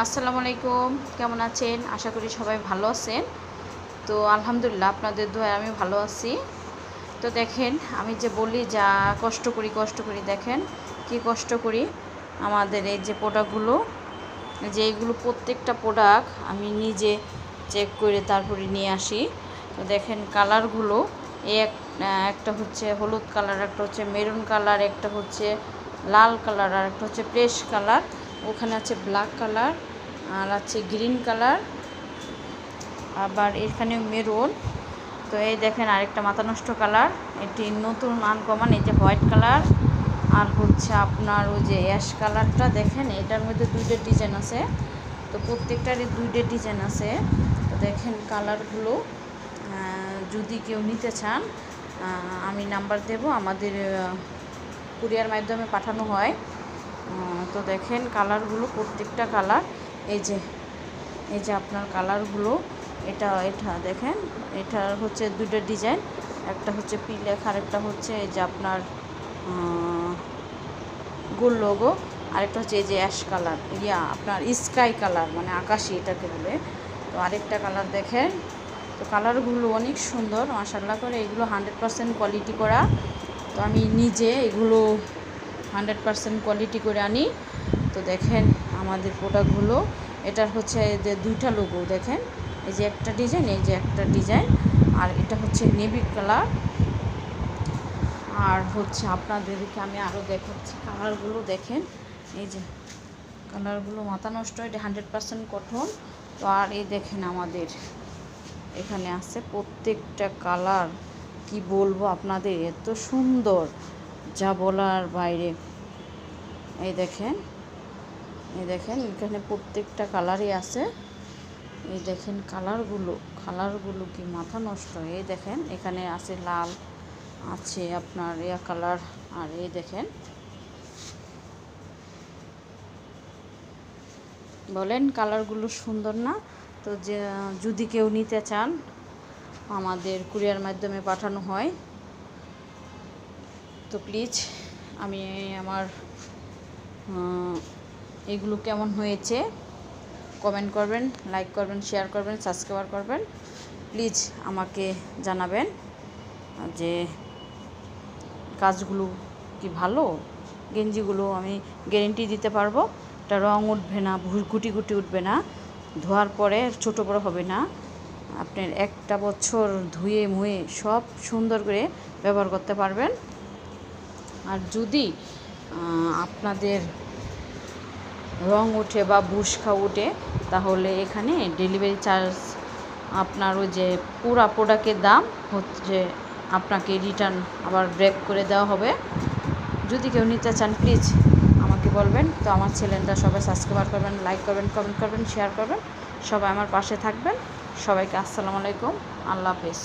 আসসালামু আলাইকুম, কেমন আছেন? আশা করি সবাই ভালো আছেন। তো আলহামদুলিল্লাহ আপনাদের দোয়ায় আমি ভালো আছি। তো দেখেন, আমি যে বলি যা কষ্ট করি দেখেন কি কষ্ট করি। আমাদের এই যে প্রোডাক্টগুলো, যে এইগুলো প্রত্যেকটা প্রোডাক্ট আমি নিজে চেক করে তারপরে নিয়ে আসি। তো দেখেন কালারগুলো, একটা হচ্ছে হলুদ কালার, একটা হচ্ছে মেরুন কালার, একটা হচ্ছে লাল কালার, আর একটা হচ্ছে পেস্ট কালার, ওখানে আছে ব্ল্যাক কালার, আর আছে গ্রিন কালার, আবার এখানে মেরুন। তো এই দেখেন আরেকটা মাথা নষ্ট কালার, এটি নতুন আনকমন, এই যে হোয়াইট কালার, আর হচ্ছে আপনার ওই যে অ্যাশ কালারটা। দেখেন এটার মধ্যে দুইটা ডিজাইন আছে, তো প্রত্যেকটারই দুইটা ডিজাইন আছে। তো দেখেন কালারগুলো, যদি কেউ নিতে চান আমি নাম্বার দেব, আমাদের কুরিয়ার মাধ্যমে পাঠানো হয়। তো দেখেন কালারগুলো, প্রত্যেকটা কালার, এই যে আপনার কালারগুলো, এটা দেখেন, এটা হচ্ছে দুটো ডিজাইন, একটা হচ্ছে পিলেক, আর একটা হচ্ছে এই যে আপনার গোল লোগো, আরেকটা হচ্ছে এই যে অ্যাশ কালার, আপনার স্কাই কালার মানে আকাশি এটাকে বলে। তো আরেকটা কালার দেখেন, তো কালারগুলো অনেক সুন্দর মাশাআল্লাহ করে। এগুলো 100% কোয়ালিটি করা। তো আমি নিজে এগুলো 100% কোয়ালিটি করে আনি। তো দেখেন আমাদের প্রোডাক্টগুলো, এটার হচ্ছে যে দুইটা লোগো দেখেন, এই যে একটা ডিজাইন, এই যে একটা ডিজাইন, আর এটা হচ্ছে নেভি কালার। আর হচ্ছে আপনাদেরকে আমি আরও দেখাচ্ছি কালারগুলো, দেখেন এই যে কালারগুলো মাথা নষ্ট, এটা 100% কটন। তো আর এই দেখেন আমাদের এখানে আছে প্রত্যেকটা কালার, কি বলবো আপনাদের, এত সুন্দর যা বলার বাইরে। এই দেখেন এখানে প্রত্যেকটা কালারই আছে। এই দেখেন কালারগুলো কি মাথা নষ্ট। এই দেখেন এখানে আছে লাল, আছে আপনার কালার, আর এই দেখেন, বলেন কালারগুলো সুন্দর না? তো যদি কেউ নিতে চান আমাদের কুরিয়ার মাধ্যমে পাঠানো হয়। তো প্লিজ আমি আমার এগুলো কেমন হয়েছে কমেন্ট করবেন, লাইক করবেন, শেয়ার করবেন, সাবস্ক্রাইব করবেন। প্লিজ আমাকে জানাবেন যে কাজগুলো কি ভালো। গেঞ্জিগুলো আমি গ্যারেন্টি দিতে পারবো, এটা রং উঠবে না, গুটি উঠবে না, ধোয়ার পরে ছোটো বড়ো হবে না। আপনার একটা বছর ধুয়ে মুয়ে সব সুন্দর করে ব্যবহার করতে পারবেন। আর যদি আপনাদের রং ওঠে বা বুশকা ওঠে, তাহলে এখানে ডেলিভারি চার্জ আপনার ওই যে পুরা প্রোডাক্টের দাম হচ্ছে আপনাকে রিটার্ন আবার ব্যাক করে দেওয়া হবে। যদি কেউ নিতে চান প্লিজ আমাকে বলবেন। তো আমার চ্যানেলটা সবাই সাবস্ক্রাইব করবেন, লাইক করবেন, কমেন্ট করবেন, শেয়ার করবেন, সবাই আমার পাশে থাকবেন। সবাইকে আসসালামু আলাইকুম, আল্লাহ হাফেজ।